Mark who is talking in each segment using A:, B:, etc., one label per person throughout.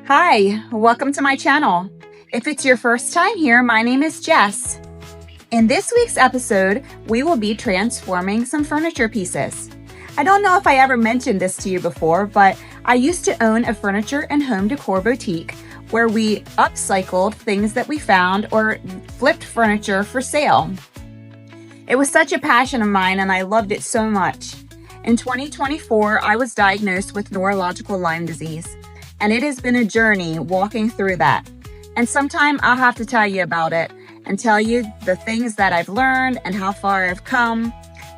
A: Hi, welcome to my channel. If it's your first time here, my name is Jess. In this week's episode, we will be transforming some furniture pieces. I don't know if I ever mentioned this to you before, but I used to own a furniture and home decor boutique where we upcycled things that we found or flipped furniture for sale. It was such a passion of mine and I loved it so much. In 2024, I was diagnosed with neurological Lyme disease, and it has been a journey walking through that. And sometime I'll have to tell you about it and tell you the things that I've learned and how far I've come.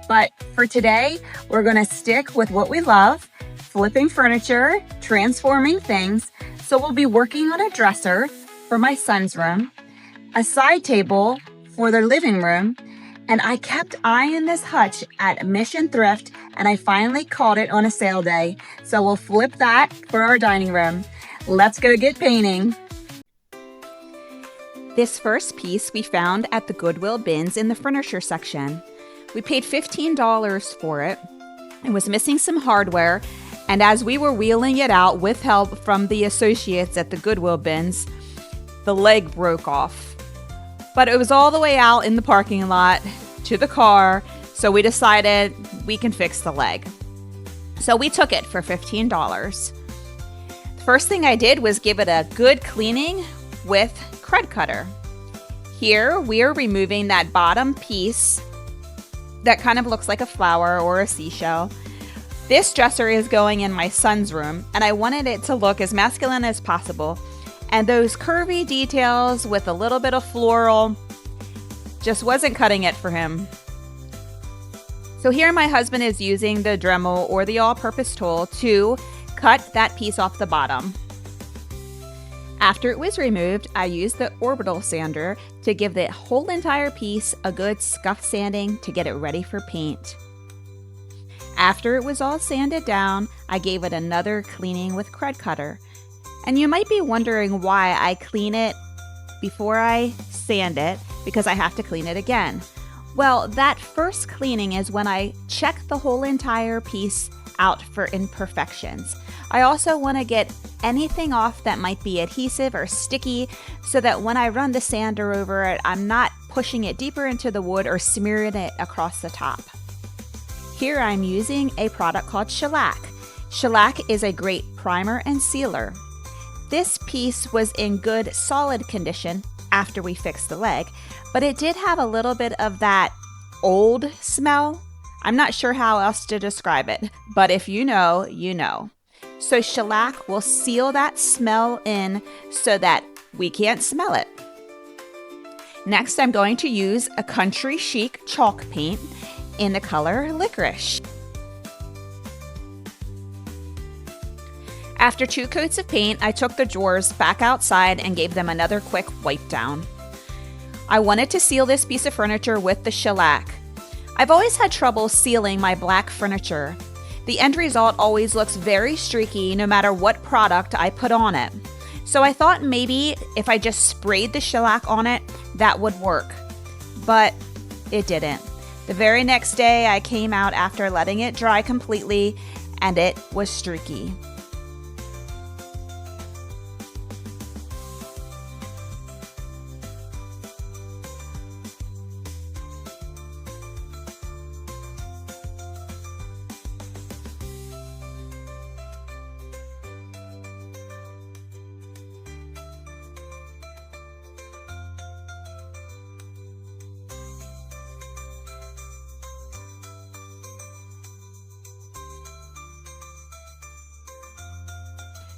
A: But for today, we're going to stick with what we love, flipping furniture, transforming things. So we'll be working on a dresser for my son's room, a side table for their living room, and I kept eyeing this Hutch at Mission Thrift, and I finally caught it on a sale day. So we'll flip that for our dining room. Let's go get painting. This first piece we found at the Goodwill bins in the furniture section. We paid $15 for it. It was missing some hardware, and as we were wheeling it out with help from the associates at the Goodwill bins, the leg broke off. But it was all the way out in the parking lot to the car, so we decided we can fix the leg. So we took it for $15. The first thing I did was give it a good cleaning with Cred Cutter. Here we are removing that bottom piece that kind of looks like a flower or a seashell. This dresser is going in my son's room, and I wanted it to look as masculine as possible. And those curvy details with a little bit of floral just wasn't cutting it for him. So here my husband is using the Dremel or the all-purpose tool to cut that piece off the bottom. After it was removed, I used the orbital sander to give the whole entire piece a good scuff sanding to get it ready for paint. After it was all sanded down, I gave it another cleaning with Cred Cutter. And you might be wondering why I clean it before I sand it, because I have to clean it again. Well, that first cleaning is when I check the whole entire piece out for imperfections. I also want to get anything off that might be adhesive or sticky so that when I run the sander over it, I'm not pushing it deeper into the wood or smearing it across the top. Here I'm using a product called Shellac. Shellac is a great primer and sealer. This piece was in good, solid condition after we fixed the leg, but it did have a little bit of that old smell. I'm not sure how else to describe it, but if you know, you know. So shellac will seal that smell in so that we can't smell it. Next, I'm going to use a country chic chalk paint in the color licorice. After 2 coats of paint, I took the drawers back outside and gave them another quick wipe down. I wanted to seal this piece of furniture with the shellac. I've always had trouble sealing my black furniture. The end result always looks very streaky no matter what product I put on it. So I thought maybe if I just sprayed the shellac on it, that would work. But it didn't. The very next day I came out after letting it dry completely, and it was streaky.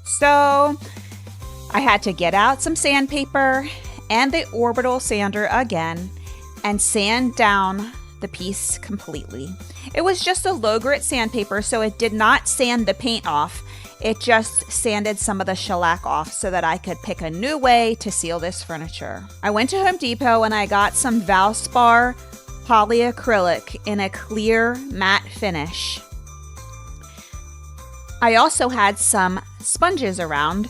A: So I had to get out some sandpaper and the orbital sander again and sand down the piece completely. It was just a low grit sandpaper, so it did not sand the paint off. It just sanded some of the shellac off so that I could pick a new way to seal this furniture. I went to Home Depot and I got some Valspar polyacrylic in a clear matte finish. I also had some sponges around,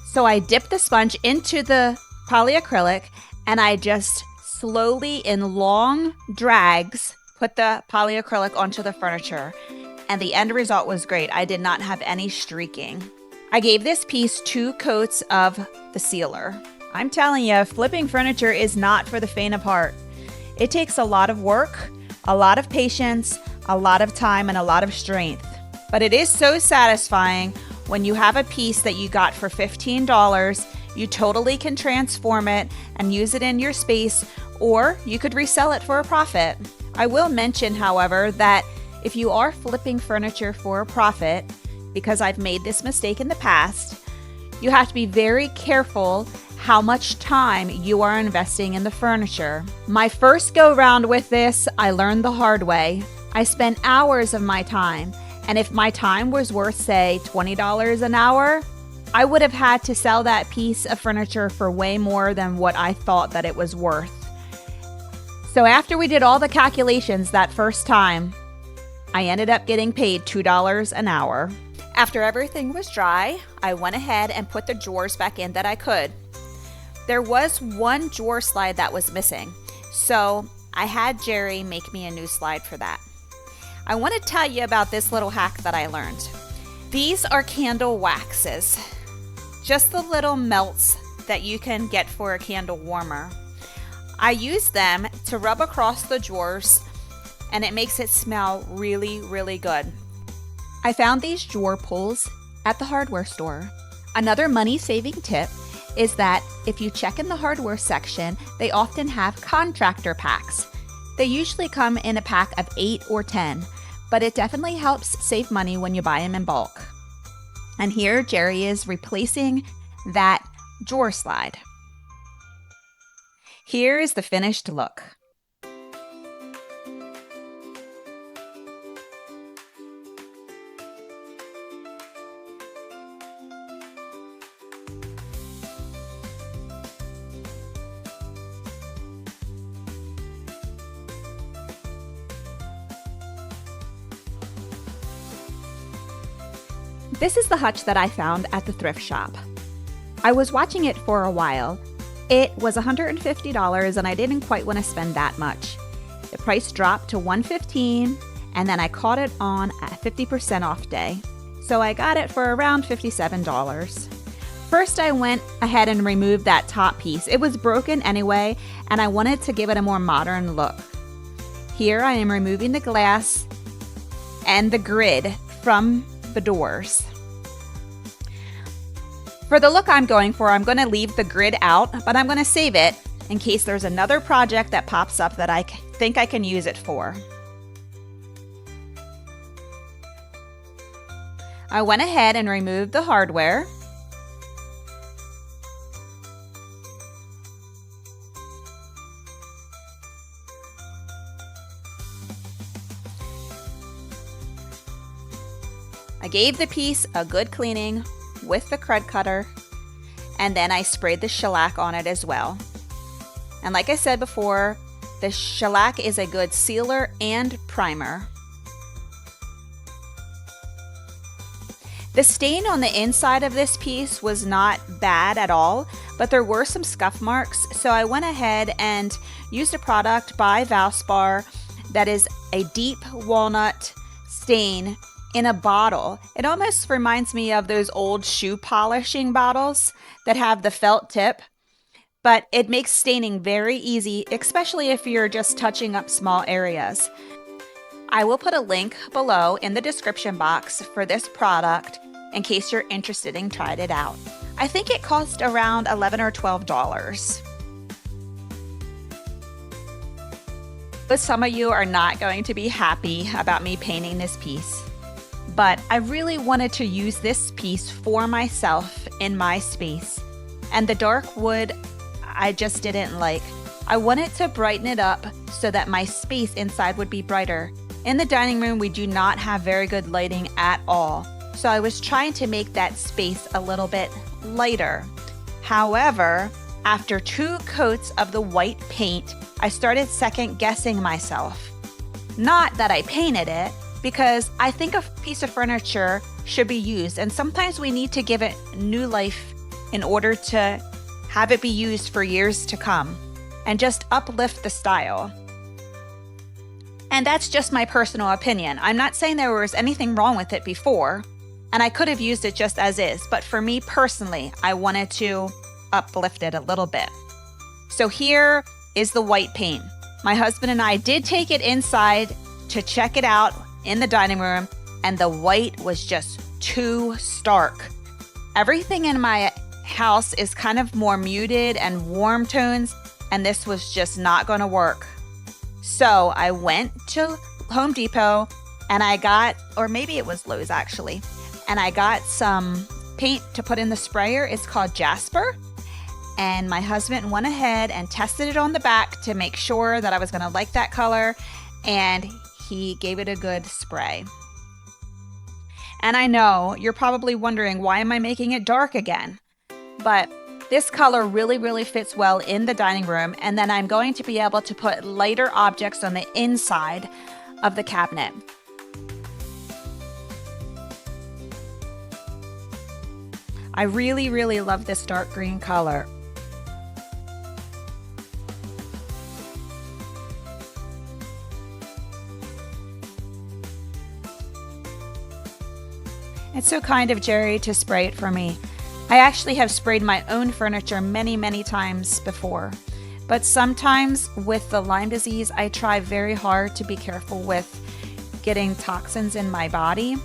A: so I dipped the sponge into the polyacrylic and I just slowly in long drags put the polyacrylic onto the furniture, and the end result was great. I did not have any streaking. I gave this piece 2 coats of the sealer. I'm telling you, flipping furniture is not for the faint of heart. It takes a lot of work, a lot of patience, a lot of time, and a lot of strength. But it is so satisfying when you have a piece that you got for $15. You totally can transform it and use it in your space, or you could resell it for a profit. I will mention, however, that if you are flipping furniture for a profit, because I've made this mistake in the past, you have to be very careful how much time you are investing in the furniture. My first go round with this, I learned the hard way. I spent hours of my time, and if my time was worth, say, $20 an hour, I would have had to sell that piece of furniture for way more than what I thought that it was worth. So after we did all the calculations that first time, I ended up getting paid $2 an hour. After everything was dry, I went ahead and put the drawers back in that I could. There was one drawer slide that was missing, so I had Jerry make me a new slide for that. I want to tell you about this little hack that I learned. These are candle waxes, just the little melts that you can get for a candle warmer. I use them to rub across the drawers, and it makes it smell really, really good. I found these drawer pulls at the hardware store. Another money-saving tip is that if you check in the hardware section, they often have contractor packs. They usually come in a pack of 8 or 10, but it definitely helps save money when you buy them in bulk. And here Jerry is replacing that drawer slide. Here is the finished look. This is the hutch that I found at the thrift shop. I was watching it for a while. It was $150 and I didn't quite want to spend that much. The price dropped to $115 and then I caught it on a 50% off day. So I got it for around $57. First I went ahead and removed that top piece. It was broken anyway and I wanted to give it a more modern look. Here I am removing the glass and the grid from the doors. For the look I'm going for, I'm going to leave the grid out, but I'm going to save it in case there's another project that pops up that I think I can use it for. I went ahead and removed the hardware. I gave the piece a good cleaning with the crud cutter, and then I sprayed the shellac on it as well. And like I said before, the shellac is a good sealer and primer. The stain on the inside of this piece was not bad at all, but there were some scuff marks, so I went ahead and used a product by Valspar that is a deep walnut stain in a bottle. It almost reminds me of those old shoe polishing bottles that have the felt tip, but it makes staining very easy, especially if you're just touching up small areas. I will put a link below in the description box for this product in case you're interested in trying it out. I think it cost around $11 or $12. But some of you are not going to be happy about me painting this piece. But I really wanted to use this piece for myself in my space. And the dark wood, I just didn't like. I wanted to brighten it up so that my space inside would be brighter. In the dining room, we do not have very good lighting at all. So I was trying to make that space a little bit lighter. However, after 2 coats of the white paint, I started second guessing myself. Not that I painted it, because I think a piece of furniture should be used, and sometimes we need to give it new life in order to have it be used for years to come and just uplift the style. And that's just my personal opinion. I'm not saying there was anything wrong with it before. And I could have used it just as is, but for me personally, I wanted to uplift it a little bit. So here is the white paint. My husband and I did take it inside to check it out in the dining room, and the white was just too stark. Everything in my house is kind of more muted and warm tones, and this was just not going to work. So I went to Home Depot and I got, or maybe it was Lowe's actually, and I got some paint to put in the sprayer. It's called Jasper. And my husband went ahead and tested it on the back to make sure that I was going to like that color, and he gave it a good spray. And I know you're probably wondering, why am I making it dark again? But this color really, really fits well in the dining room, and then I'm going to be able to put lighter objects on the inside of the cabinet. I really, really love this dark green color. It's so kind of Jerry to spray it for me. I actually have sprayed my own furniture many, many times before. But sometimes with the Lyme disease, I try very hard to be careful with getting toxins in my body.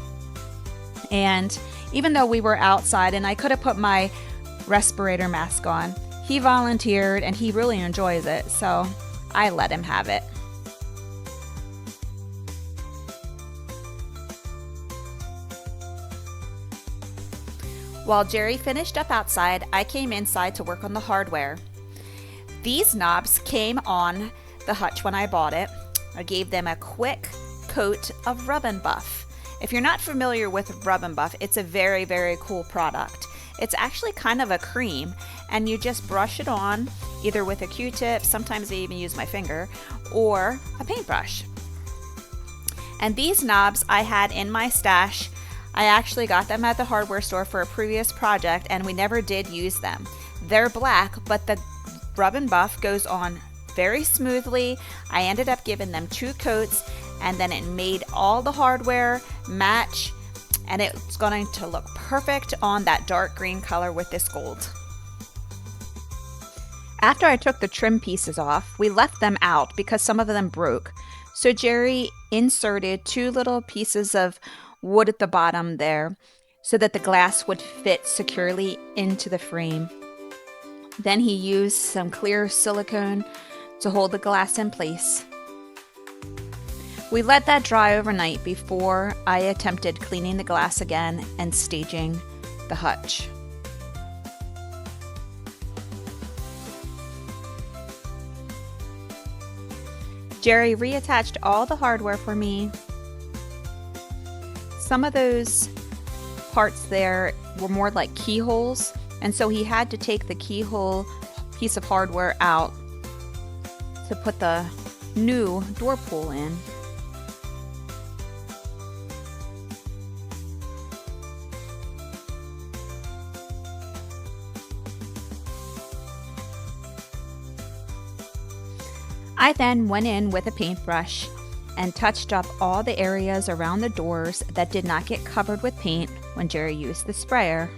A: And even though we were outside and I could have put my respirator mask on, he volunteered and he really enjoys it, so I let him have it. While Jerry finished up outside, I came inside to work on the hardware. These knobs came on the Hutch when I bought it. I gave them a quick coat of Rub and Buff. If you're not familiar with Rub and Buff, it's a very, very cool product. It's actually kind of a cream, and you just brush it on either with a Q-tip, sometimes I even use my finger, or a paintbrush. And these knobs I had in my stash. I actually got them at the hardware store for a previous project, and we never did use them. They're black, but the Rub and Buff goes on very smoothly. I ended up giving them 2 coats, and then it made all the hardware match, and it's going to look perfect on that dark green color with this gold. After I took the trim pieces off, we left them out because some of them broke. So Jerry inserted 2 little pieces of wood at the bottom there so that the glass would fit securely into the frame. Then he used some clear silicone to hold the glass in place. We let that dry overnight before I attempted cleaning the glass again and staging the hutch. Jerry reattached all the hardware for me. Some of those parts there were more like keyholes, and so he had to take the keyhole piece of hardware out to put the new door pull in. I then went in with a paintbrush and touched up all the areas around the doors that did not get covered with paint when Jerry used the sprayer.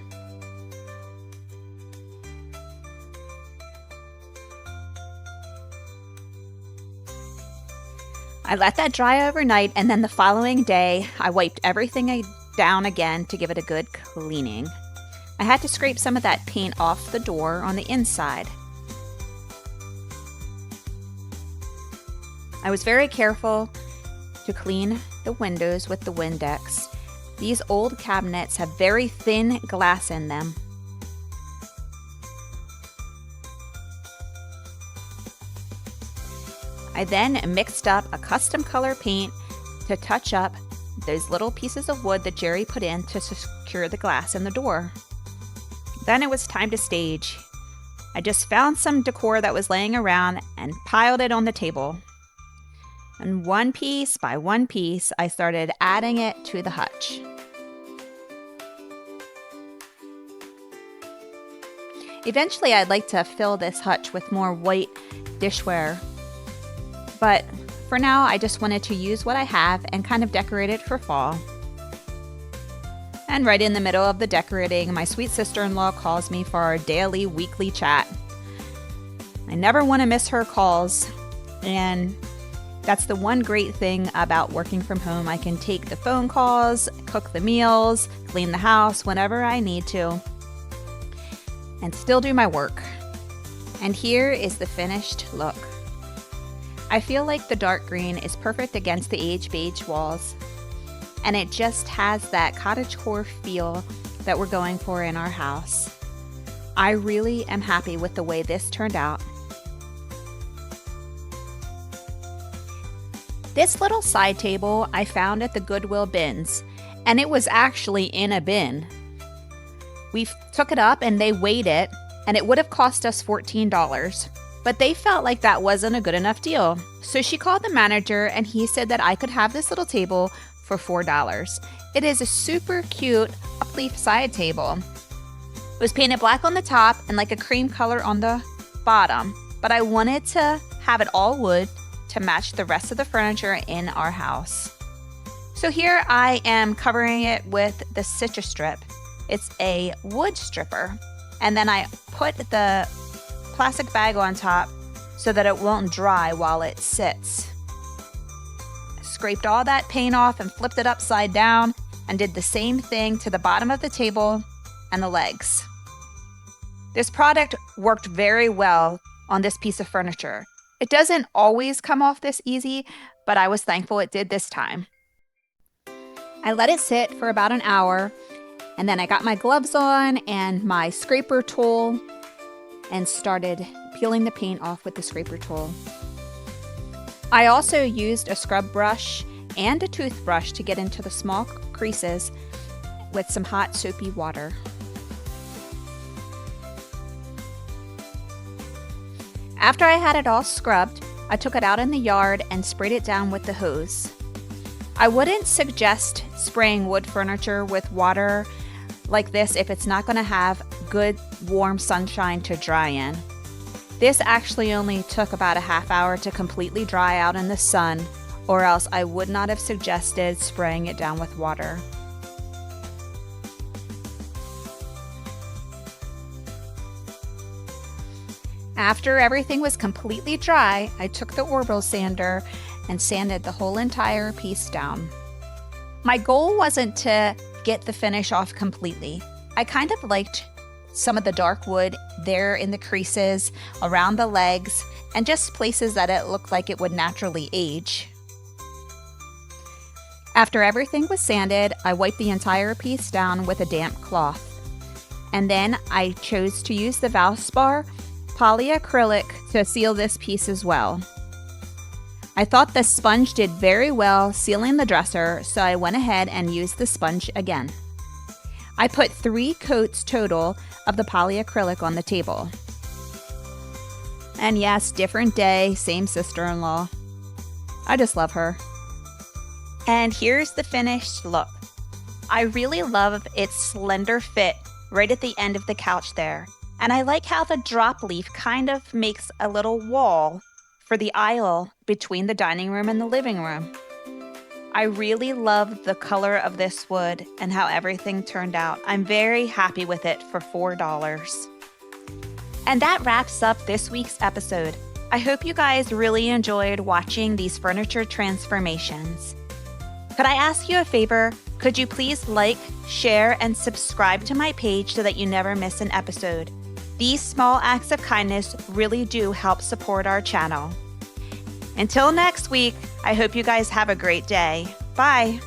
A: I let that dry overnight, and then the following day I wiped everything down again to give it a good cleaning. I had to scrape some of that paint off the door on the inside. I was very careful to clean the windows with the Windex. These old cabinets have very thin glass in them. I then mixed up a custom color paint to touch up those little pieces of wood that Jerry put in to secure the glass in the door. Then it was time to stage. I just found some decor that was laying around and piled it on the table. And one piece by one piece, I started adding it to the hutch. Eventually, I'd like to fill this hutch with more white dishware. But for now, I just wanted to use what I have and kind of decorate it for fall. And right in the middle of the decorating, my sweet sister-in-law calls me for our daily, weekly chat. I never want to miss her calls, and that's the one great thing about working from home. I can take the phone calls, cook the meals, clean the house whenever I need to, and still do my work. And here is the finished look. I feel like the dark green is perfect against the aged beige walls, and it just has that cottagecore feel that we're going for in our house. I really am happy with the way this turned out. This little side table I found at the Goodwill bins, and it was actually in a bin. We took it up and they weighed it, and it would have cost us $14, but they felt like that wasn't a good enough deal. So she called the manager and he said that I could have this little table for $4. It is a super cute leaf side table. It was painted black on the top and like a cream color on the bottom, but I wanted to have it all wood to match the rest of the furniture in our house. So here I am covering it with the citrus strip. It's a wood stripper. And then I put the plastic bag on top so that it won't dry while it sits. Scraped all that paint off and flipped it upside down and did the same thing to the bottom of the table and the legs. This product worked very well on this piece of furniture. It doesn't always come off this easy, but I was thankful it did this time. I let it sit for about an hour, and then I got my gloves on and my scraper tool and started peeling the paint off with the scraper tool. I also used a scrub brush and a toothbrush to get into the small creases with some hot soapy water. After I had it all scrubbed, I took it out in the yard and sprayed it down with the hose. I wouldn't suggest spraying wood furniture with water like this if it's not going to have good warm sunshine to dry in. This actually only took about a half hour to completely dry out in the sun, or else I would not have suggested spraying it down with water. After everything was completely dry, I took the Orbital sander and sanded the whole entire piece down. My goal wasn't to get the finish off completely. I kind of liked some of the dark wood there in the creases, around the legs, and just places that it looked like it would naturally age. After everything was sanded, I wiped the entire piece down with a damp cloth. And then I chose to use the Valspar polyacrylic to seal this piece as well. I thought the sponge did very well sealing the dresser, so I went ahead and used the sponge again. I put 3 coats total of the polyacrylic on the table. And yes, different day, same sister-in-law. I just love her. And here's the finished look. I really love its slender fit right at the end of the couch there. And I like how the drop leaf kind of makes a little wall for the aisle between the dining room and the living room. I really love the color of this wood and how everything turned out. I'm very happy with it for $4. And that wraps up this week's episode. I hope you guys really enjoyed watching these furniture transformations. Could I ask you a favor? Could you please like, share, and subscribe to my page so that you never miss an episode? These small acts of kindness really do help support our channel. Until next week, I hope you guys have a great day. Bye.